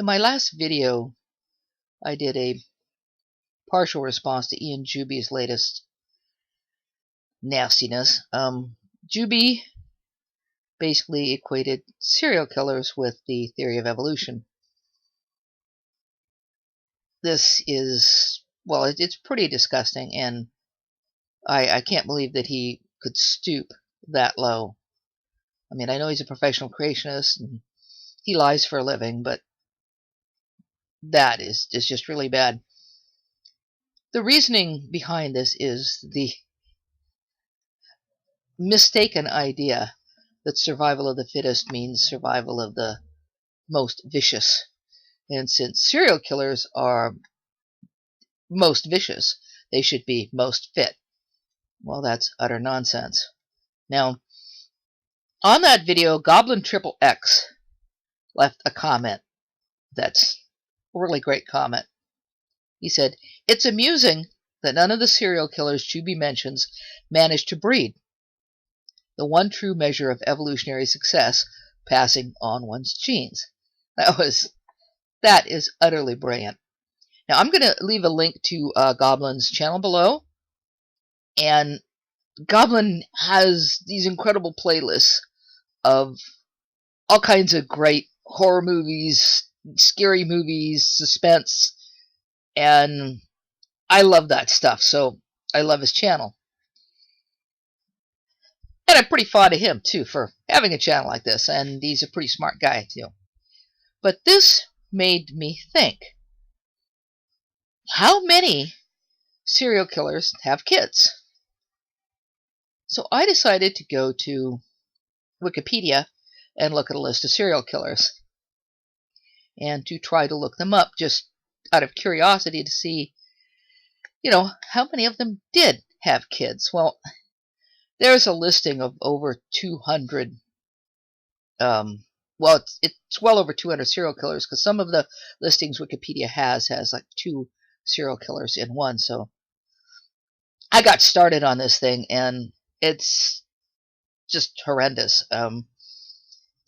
In my last video, I did a partial response to Ian Juby's latest nastiness. Juby basically equated serial killers with the theory of evolution. This is, well, it's pretty disgusting, and I can't believe that he could stoop that low. I mean, I know he's a professional creationist, and he lies for a living, but that is just really bad. The reasoning behind this is the mistaken idea that survival of the fittest means survival of the most vicious. And since serial killers are most vicious, they should be most fit. Well, that's utter nonsense. Now, on that video, GoblinXXX left a comment that's a really great comment. He said, "It's amusing that none of the serial killers Juby mentions managed to breed. The one true measure of evolutionary success, passing on one's genes." That is utterly brilliant. Now, I'm going to leave a link to Goblin's channel below, and Goblin has these incredible playlists of all kinds of great horror movies, scary movies, suspense, and I love that stuff, so I love his channel. And I'm pretty fond of him, too, for having a channel like this, and he's a pretty smart guy, too. But this made me think, how many serial killers have kids? So I decided to go to Wikipedia and look at a list of serial killers, and to try to look them up just out of curiosity to see, how many of them did have kids. Well, there's a listing of over 200, well, it's well over 200 serial killers, because some of the listings Wikipedia has like 2 serial killers in one. So I got started on this thing, and it's just horrendous.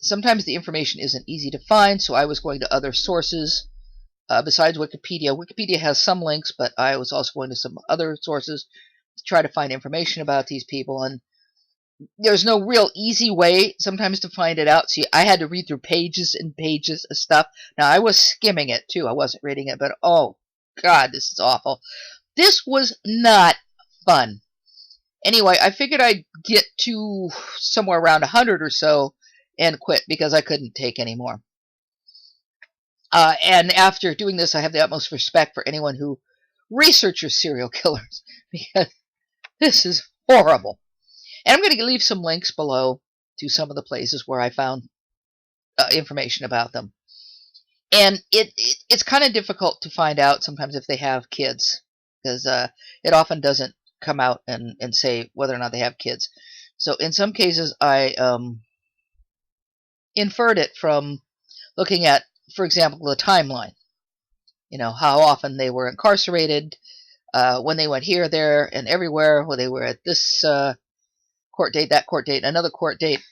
Sometimes the information isn't easy to find, so I was going to other sources besides Wikipedia. Wikipedia has some links, but I was also going to some other sources to try to find information about these people, and there's no real easy way sometimes to find it out. See, I had to read through pages and pages of stuff. Now, I was skimming it, too. I wasn't reading it, but oh, God, this is awful. This was not fun. Anyway, I figured I'd get to somewhere around 100 or so and quit, because I couldn't take any more. And after doing this, I have the utmost respect for anyone who researches serial killers, because this is horrible. And I'm going to leave some links below to some of the places where I found information about them. And it's kind of difficult to find out sometimes if they have kids, because it often doesn't come out and say whether or not they have kids. So in some cases, I inferred it from looking at, for example, the timeline. How often they were incarcerated, when they went here, there, and everywhere, when they were at this court date, that court date, another court date,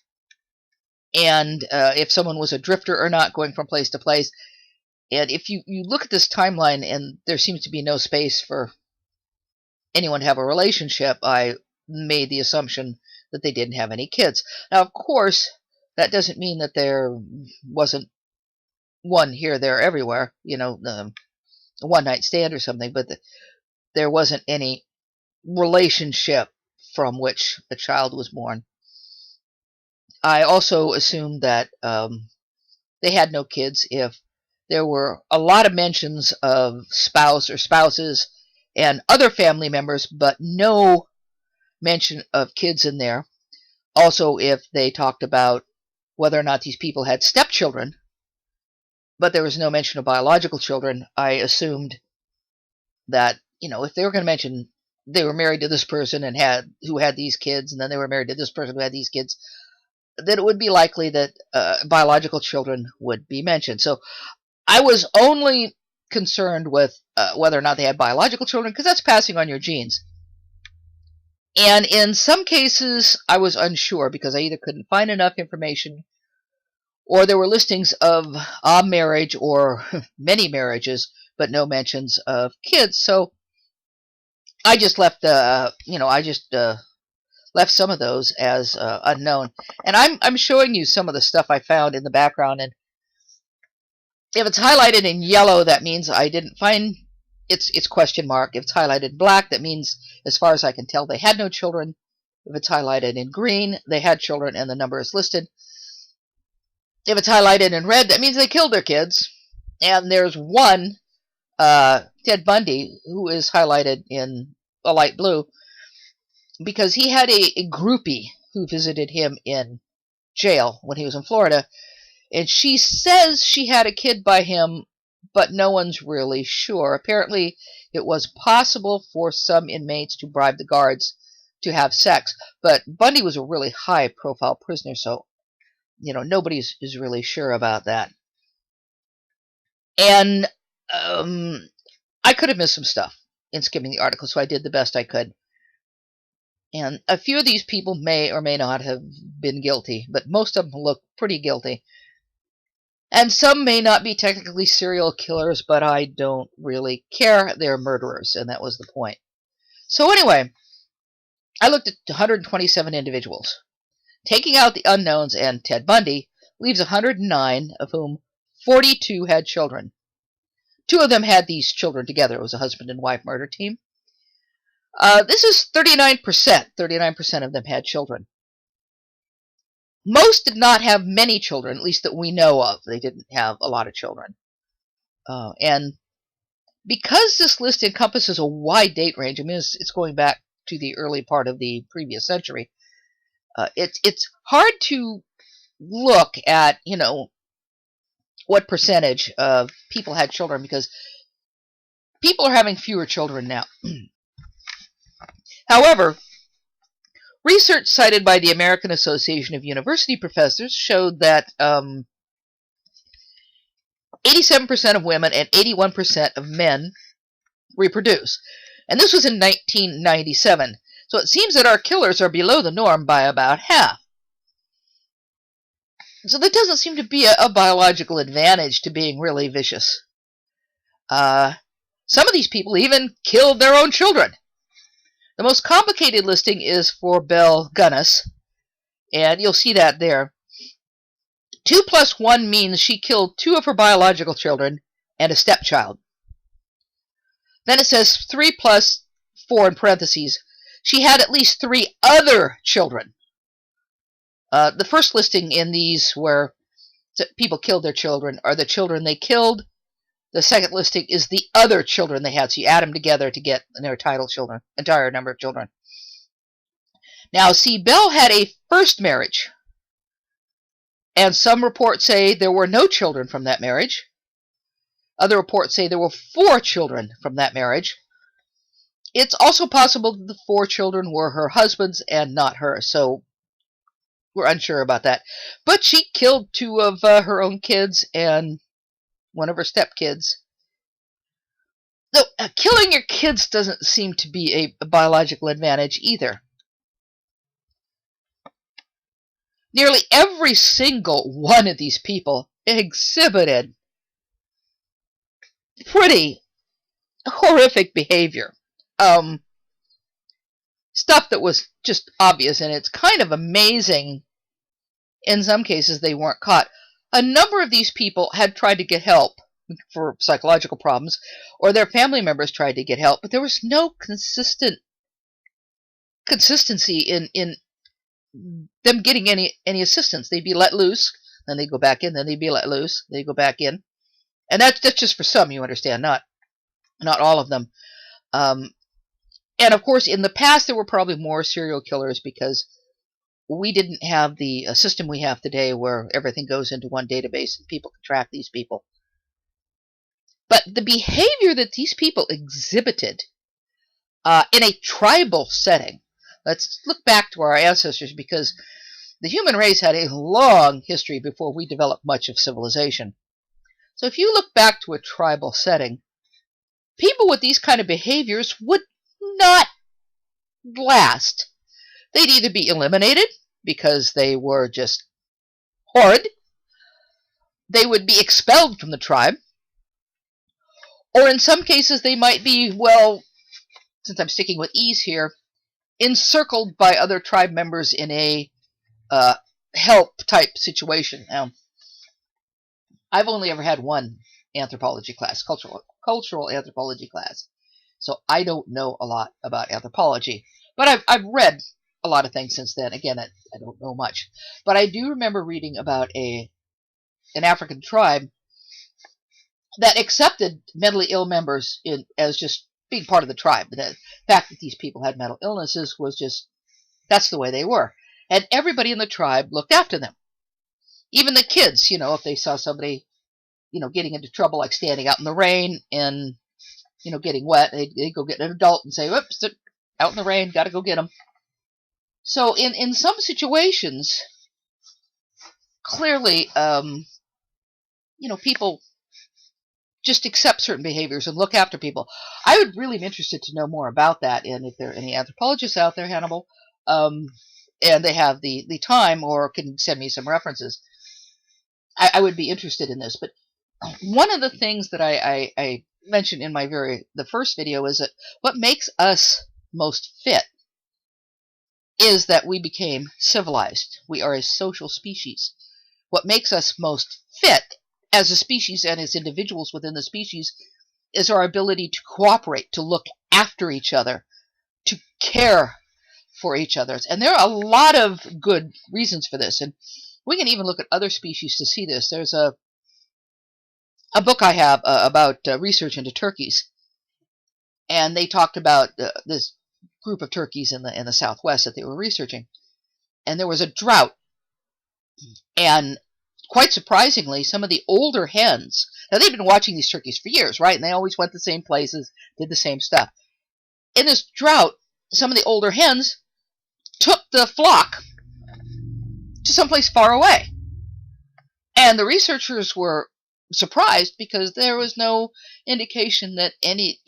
and if someone was a drifter or not, going from place to place. And if you look at this timeline and there seems to be no space for anyone to have a relationship, I made the assumption that they didn't have any kids. Now, of course, that doesn't mean that there wasn't one here, there, everywhere, a one-night stand or something, but there wasn't any relationship from which a child was born. I also assumed that they had no kids if there were a lot of mentions of spouse or spouses and other family members, but no mention of kids in there. Also, if they talked about whether or not these people had stepchildren, but there was no mention of biological children, I assumed that, if they were going to mention they were married to this person and who had these kids, and then they were married to this person who had these kids, that it would be likely that biological children would be mentioned. So I was only concerned with whether or not they had biological children, because that's passing on your genes. And in some cases, I was unsure, because I either couldn't find enough information, or there were listings of a marriage or many marriages, but no mentions of kids. So I just left left some of those as unknown. And I'm showing you some of the stuff I found in the background, and if it's highlighted in yellow, that means I didn't find it's question mark. If it's highlighted in black, that means, as far as I can tell, they had no children. If it's highlighted in green, they had children and the number is listed. If it's highlighted in red, that means they killed their kids. And there's one, Ted Bundy, who is highlighted in a light blue, because he had a groupie who visited him in jail when he was in Florida. And she says she had a kid by him, but no one's really sure. Apparently, it was possible for some inmates to bribe the guards to have sex, but Bundy was a really high-profile prisoner, so, nobody is really sure about that. And I could have missed some stuff in skimming the article, so I did the best I could. And a few of these people may or may not have been guilty, but most of them look pretty guilty. And some may not be technically serial killers, but I don't really care. They're murderers, and that was the point. So anyway, I looked at 127 individuals. Taking out the unknowns and Ted Bundy leaves 109, of whom 42 had children. 2 of them had these children together. It was a husband and wife murder team. This is 39%. 39% of them had children. Most did not have many children, at least that we know of. They didn't have a lot of children. And because this list encompasses a wide date range, I mean, it's going back to the early part of the previous century, it's hard to look at, what percentage of people had children, because people are having fewer children now. However, research cited by the American Association of University Professors showed that 87% of women and 81% of men reproduce. And this was in 1997. So it seems that our killers are below the norm by about half. So there doesn't seem to be a biological advantage to being really vicious. Some of these people even killed their own children. The most complicated listing is for Belle Gunness, and you'll see that there. 2 plus 1 means she killed 2 of her biological children and a stepchild. Then it says 3 plus 4 in parentheses. She had at least 3 other children. The first listing in these where people killed their children are the children they killed. The second listing is the other children they had. So you add them together to get their entire number of children. Now, see, Belle had a first marriage. And some reports say there were no children from that marriage. Other reports say there were 4 children from that marriage. It's also possible that the 4 children were her husband's and not hers. So we're unsure about that. But she killed 2 of her own kids and one of her stepkids. Though killing your kids doesn't seem to be a biological advantage either. Nearly every single one of these people exhibited pretty horrific behavior. Stuff that was just obvious, and it's kind of amazing. In some cases, they weren't caught. A number of these people had tried to get help for psychological problems, or their family members tried to get help, but there was no consistency in them getting any assistance. They'd be let loose, then they'd go back in, then they'd be let loose, they'd go back in. And that's just for some, you understand, not all of them. And of course, in the past, there were probably more serial killers because we didn't have the system we have today where everything goes into one database and people can track these people. But the behavior that these people exhibited in a tribal setting, let's look back to our ancestors, because the human race had a long history before we developed much of civilization. So if you look back to a tribal setting, people with these kind of behaviors would not last. They'd either be eliminated because they were just horrid, they would be expelled from the tribe, or in some cases they might be, well, since I'm sticking with E's here, encircled by other tribe members in a help type situation. Now, I've only ever had one anthropology class, cultural anthropology class, so I don't know a lot about anthropology, but I've read a lot of things since then. Again, I don't know much, but I do remember reading about an African tribe that accepted mentally ill members as just being part of the tribe. The fact that these people had mental illnesses was just, that's the way they were. And everybody in the tribe looked after them. Even the kids, if they saw somebody, getting into trouble, like standing out in the rain and, getting wet, they'd go get an adult and say, whoops, out in the rain, got to go get them. So in some situations, clearly, people just accept certain behaviors and look after people. I would really be interested to know more about that, and if there are any anthropologists out there, Hannibal, and they have the time or can send me some references, I would be interested in this. But one of the things that I mentioned in the first video is that what makes us most fit is that we became civilized. We are a social species. What makes us most fit as a species and as individuals within the species is our ability to cooperate, to look after each other, to care for each other. And there are a lot of good reasons for this. And we can even look at other species to see this. There's a book I have about research into turkeys. And they talked about this group of turkeys in the Southwest that they were researching. And there was a drought. And quite surprisingly, some of the older hens, now they've been watching these turkeys for years, right? And they always went the same places, did the same stuff. In this drought, some of the older hens took the flock to someplace far away. And the researchers were surprised because there was no indication that any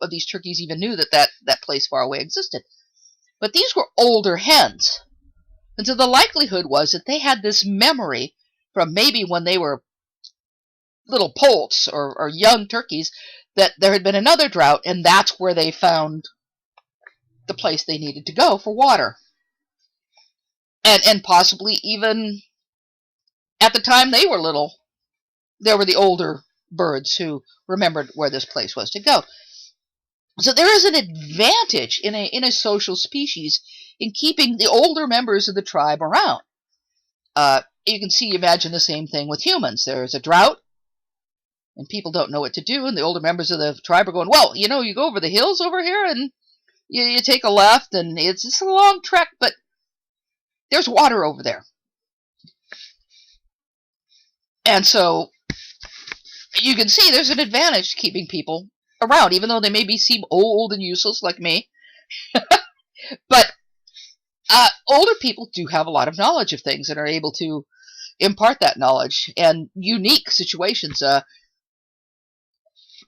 of these turkeys even knew that place far away existed. But these were older hens. And so the likelihood was that they had this memory from maybe when they were little poults or young turkeys, that there had been another drought, and that's where they found the place they needed to go for water. And possibly even at the time they were little, there were the older birds who remembered where this place was to go. So there is an advantage in a social species in keeping the older members of the tribe around. You can imagine the same thing with humans. There's a drought, and people don't know what to do, and the older members of the tribe are going, well, you go over the hills over here, and you take a left, and it's just a long trek, but there's water over there. And so you can see there's an advantage to keeping people around, even though they maybe seem old and useless like me. But older people do have a lot of knowledge of things and are able to impart that knowledge. And unique situations,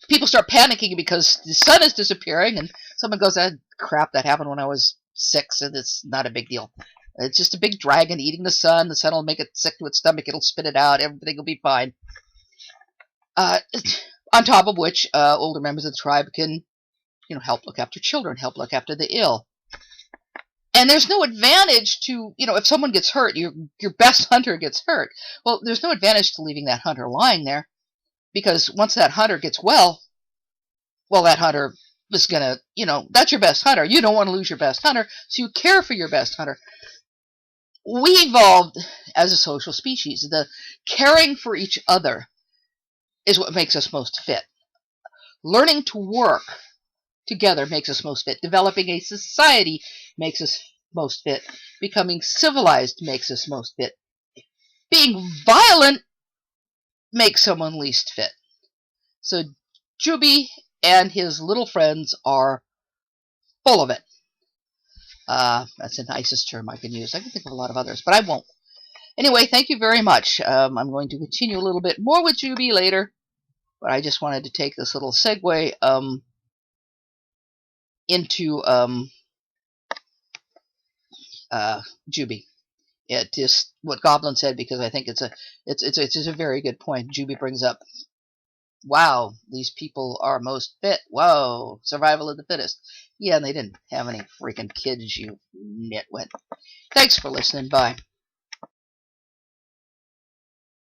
people start panicking because the sun is disappearing, and someone goes, crap, that happened when I was 6, and it's not a big deal. It's just a big dragon eating the sun. The sun will make it sick to its stomach. It'll spit it out. Everything will be fine. On top of which, older members of the tribe can, help look after children, help look after the ill. And there's no advantage to, if someone gets hurt, your best hunter gets hurt. Well, there's no advantage to leaving that hunter lying there, because once that hunter gets well, that hunter is going to, that's your best hunter. You don't want to lose your best hunter, so you care for your best hunter. We evolved as a social species. The caring for each other is what makes us most fit. Learning to work together makes us most fit. Developing a society makes us most fit. Becoming civilized makes us most fit. Being violent makes someone least fit. So Juby and his little friends are full of it. That's the nicest term I can use. I can think of a lot of others, but I won't. Anyway, thank you very much. I'm going to continue a little bit more with Juby later, but I just wanted to take this little segue into Juby. It just what Goblin said, because I think it's a very good point. Juby brings up, wow, these people are most fit. Whoa, survival of the fittest. Yeah, and they didn't have any freaking kids, you nitwit. Thanks for listening. Bye.